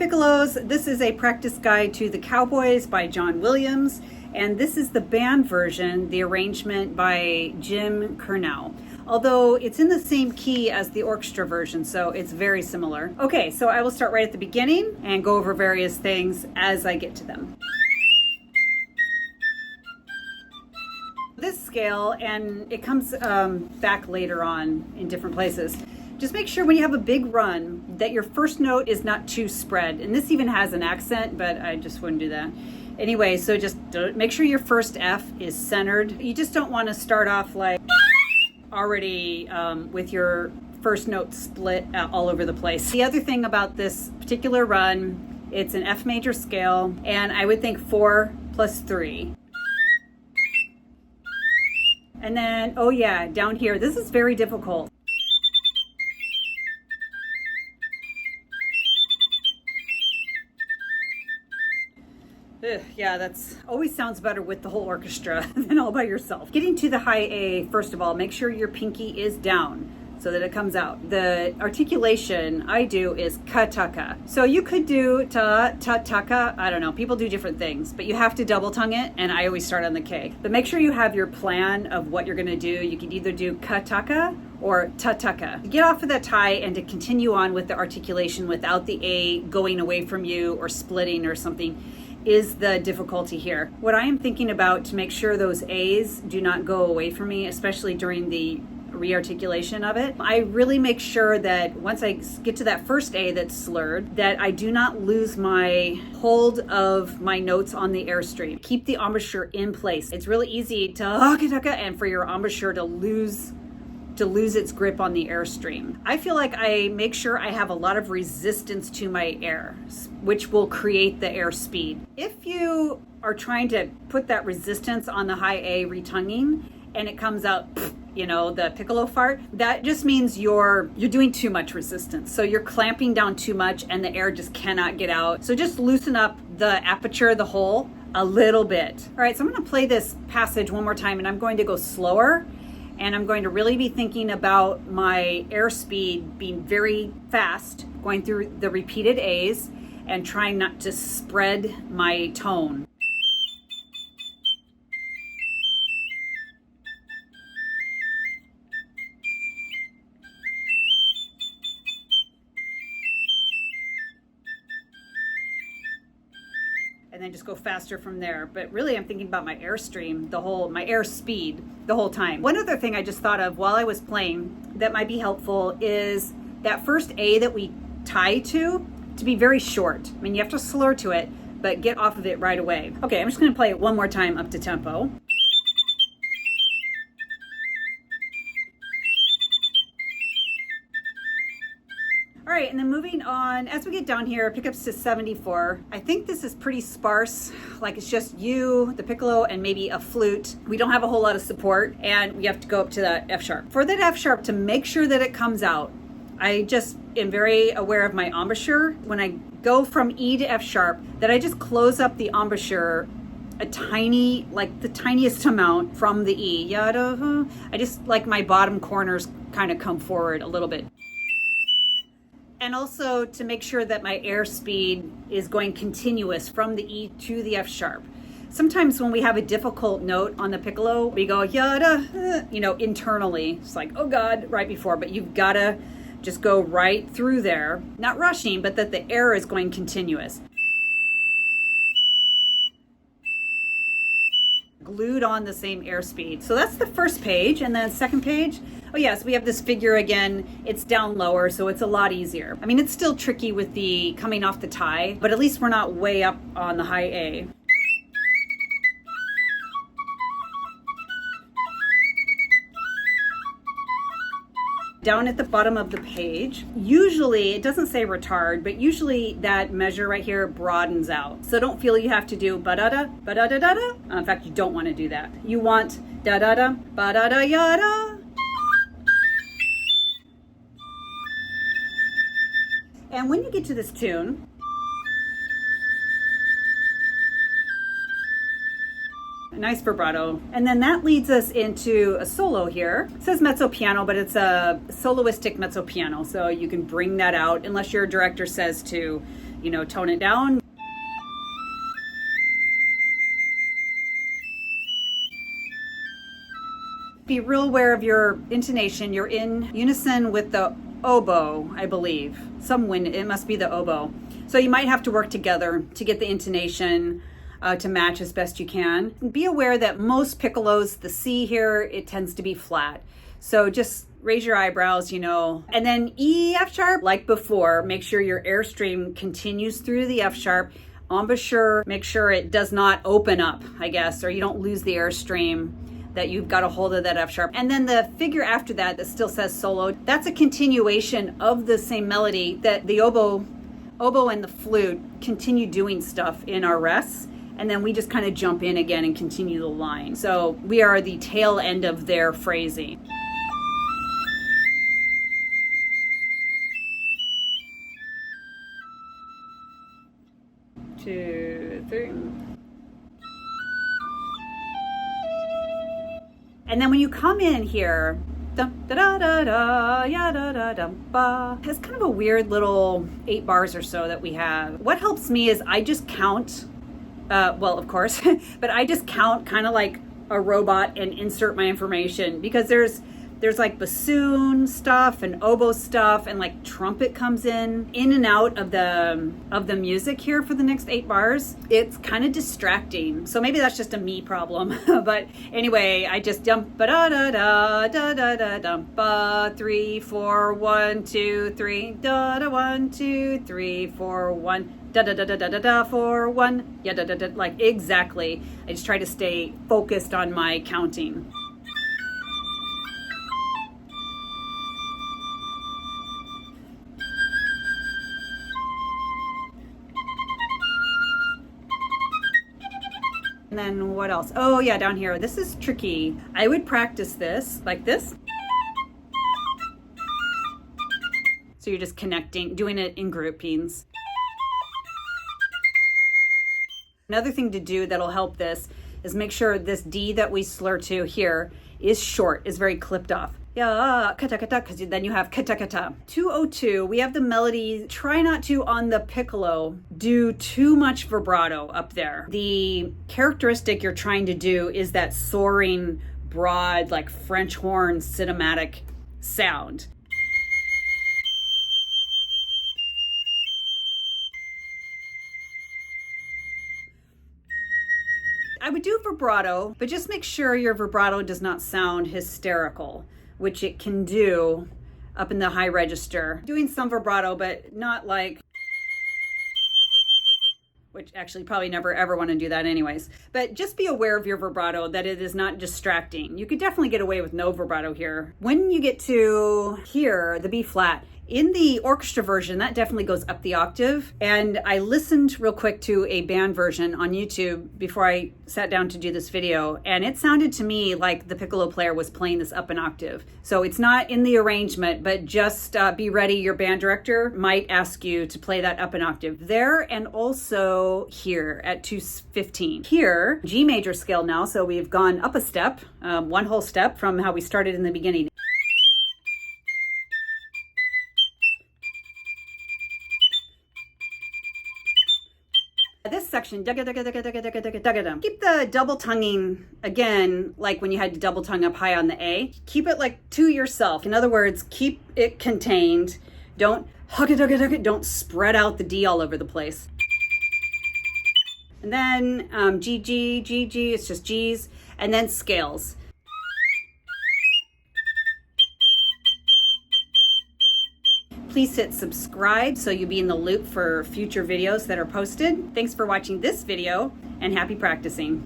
Piccolos, this is a practice guide to the Cowboys by John Williams, and this is the band version, the arrangement by Jim Curnow. Although it's in the same key as the orchestra version, so it's very similar. Okay, so I will start right at the beginning and go over various things as I get to them. This scale, and it comes back later on in different places. Just make sure when you have a big run that your first note is not too spread. And this even has an accent, but I just wouldn't do that. Anyway, so just make sure your first F is centered. You just don't want to start off like already with your first note split all over the place. The other thing about this particular run, it's an F major scale, and I would think 4 plus 3. And then, oh yeah, down here, this is very difficult. Yeah, that's always sounds better with the whole orchestra than all by yourself. Getting to the high A, first of all, make sure your pinky is down so that it comes out. The articulation I do is ka-taka. So you could do ta-ta-taka. I don't know. People do different things, but you have to double tongue it, and I always start on the K. But make sure you have your plan of what you're going to do. You can either do ka-taka or ta-taka. Get off of that tie and to continue on with the articulation without the A going away from you or splitting or something is the difficulty here. What I am thinking about to make sure those A's do not go away from me, especially during the rearticulation of it, I really make sure that once I get to that first A that's slurred, that I do not lose my hold of my notes on the airstream. Keep the embouchure in place. It's really easy to and for your embouchure to lose its grip on the airstream. I feel like I make sure I have a lot of resistance to my air, which will create the air speed. If you are trying to put that resistance on the high A retonguing and it comes out, you know, the piccolo fart, that just means you're doing too much resistance. So you're clamping down too much and the air just cannot get out. So just loosen up the aperture, the hole, a little bit. All right, so I'm gonna play this passage one more time and I'm going to go slower. And I'm going to really be thinking about my airspeed being very fast, going through the repeated A's and trying not to spread my tone. And then just go faster from there. But really I'm thinking about my airstream, my air speed the whole time. One other thing I just thought of while I was playing that might be helpful is that first A that we tie to be very short. I mean, you have to slur to it, but get off of it right away. Okay, I'm just gonna play it one more time up to tempo. All right, and then moving on, as we get down here, pickups to 74. I think this is pretty sparse, like it's just you, the piccolo, and maybe a flute. We don't have a whole lot of support, and we have to go up to that F sharp. For that F sharp, to make sure that it comes out, I just am very aware of my embouchure. When I go from E to F sharp, that I just close up the embouchure a tiny, like the tiniest amount from the E. I just like my bottom corners kind of come forward a little bit. And also to make sure that my air speed is going continuous from the E to the F sharp. Sometimes when we have a difficult note on the piccolo, we go yada, you know, internally. It's like, oh God, right before, but you've gotta just go right through there, not rushing, but that the air is going continuous. Glued on the same airspeed. So that's the first page, and then second page, oh yes, we have this figure again. It's down lower, so it's a lot easier. I mean, it's still tricky with the coming off the tie, but at least we're not way up on the high A. Down at the bottom of the page, usually, it doesn't say retard, but usually that measure right here broadens out. So don't feel you have to do ba-da-da, ba-da-da-da-da. In fact, you don't want to do that. You want da-da-da, ba-da-da-yada. And when you get to this tune, a nice vibrato. And then that leads us into a solo here. It says mezzo piano, but it's a soloistic mezzo piano. So you can bring that out unless your director says to, you know, tone it down. Be real aware of your intonation. You're in unison with the oboe, I believe. Some wind, it must be the oboe. So you might have to work together to get the intonation to match as best you can. Be aware that most piccolos, the C here, it tends to be flat. So just raise your eyebrows, you know. And then E, F sharp, like before, make sure your airstream continues through the F sharp. Embouchure, make sure it does not open up, I guess, or you don't lose the airstream, that you've got a hold of that F sharp. And then the figure after that that still says solo, that's a continuation of the same melody that the oboe and the flute continue doing stuff in our rests. And then we just kind of jump in again and continue the line. So we are the tail end of their phrasing. Two, three. And then when you come in here, dum, da, da, da, da, ya, da, da, dum, ba, it's kind of a weird little 8 bars or so that we have. What helps me is I just count, well, of course, but I just count kind of like a robot and insert my information, because there's like bassoon stuff and oboe stuff, and like trumpet comes in and out of the music here for the next 8 bars. It's kind of distracting. So maybe that's just a me problem. But anyway, I just dump ba da da da da da da dump ba 3 4 1 2 3 da da 1 2 3 4 1 da da da da da da da 4 1 yeah da da da, like exactly. I just try to stay focused on my counting. And then what else? Oh yeah, down here. This is tricky. I would practice this like this. So you're just connecting, doing it in groupings. Another thing to do that'll help this is make sure this D that we slur to here is short, is very clipped off. Yeah, kata kata, because then you have kata kata. 202, we have the melody. Try not to, on the piccolo, do too much vibrato up there. The characteristic you're trying to do is that soaring, broad, like French horn cinematic sound. I would do vibrato, but just make sure your vibrato does not sound hysterical, which it can do up in the high register. Doing some vibrato, but not like, which actually probably never ever want to do that anyways. But just be aware of your vibrato, that it is not distracting. You could definitely get away with no vibrato here. When you get to here, the B flat, in the orchestra version, that definitely goes up the octave. And I listened real quick to a band version on YouTube before I sat down to do this video, and it sounded to me like the piccolo player was playing this up an octave. So it's not in the arrangement, but just be ready. Your band director might ask you to play that up an octave there, and also here at 215. Here, G major scale now, so we've gone up a step, one whole step from how we started in the beginning. This section, keep the double tonguing again, like when you had to double tongue up high on the A. Keep it like to yourself. In other words, keep it contained. Don't don't spread out the D all over the place. And then G, G, G, G, it's just G's, and then scales. Please hit subscribe so you'll be in the loop for future videos that are posted. Thanks for watching this video, and happy practicing.